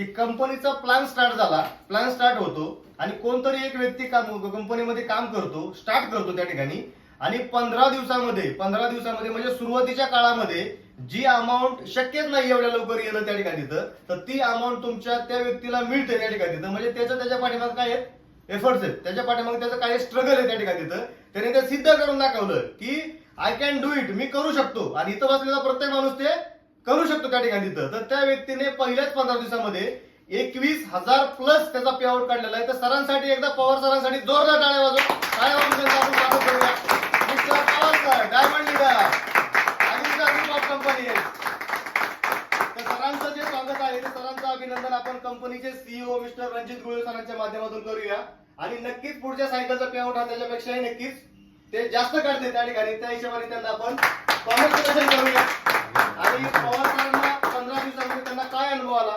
की कंपनीचा plan start झाला, प्लॅन स्टार्ट होतो आणि कोणतरी एक व्यक्ती कंपनीमध्ये काम करतो, स्टार्ट करतो त्या ठिकाणी आणि 15 दिवसामध्ये म्हणजे सुरुवातीच्या काळामध्ये जी अमाऊंट शक्यच नाही एवढ्या लवकर येणं त्या ठिकाणी तर ती अमाऊंट तुमच्या त्या व्यक्तीला मिळते त्या ठिकाणी म्हणजे त्याच्या पाठीमागे काय एफर्ट्स आहेत, त्याच्या पाठीमागे त्याचं काय स्ट्रगल आहे त्या ठिकाणी त्याने ते सिद्ध करून दाखवलं की आय कॅन डू इट, मी करू शकतो आणि इथं बसलेला प्रत्येक माणूस ते करू शकतो त्या ठिकाणी तर त्या व्यक्तीने पहिल्याच 15 दिवसामध्ये 21,000 प्लस त्याचा पे आउट काढलेला आहे. तर सरांसाठी एकदा पवार सरांसाठी जोरदार टाळ्या वाजवा, टाळ्या वाजवून आपण स्वागत करूया. Mister Pawar sir, diamond leader, group company आहे. तर सरांचं जे स्वागत आहे ते सरांचं अभिनंदन आपण कंपनीचे सीईओ मिस्टर रणजित गुळे सरांच्या माध्यमातून करूया आणि नक्कीच पुढच्या सायकलचा पे आउट हा त्याच्यापेक्षाही नक्कीच ते जास्त काढते त्या ठिकाणी. त्या हिशोबाने त्यांना आपण कॉंग्रॅच्युलेशन करूया. आणि पवार सरांना 15 दिवसामध्ये त्यांना काय अनुभव आला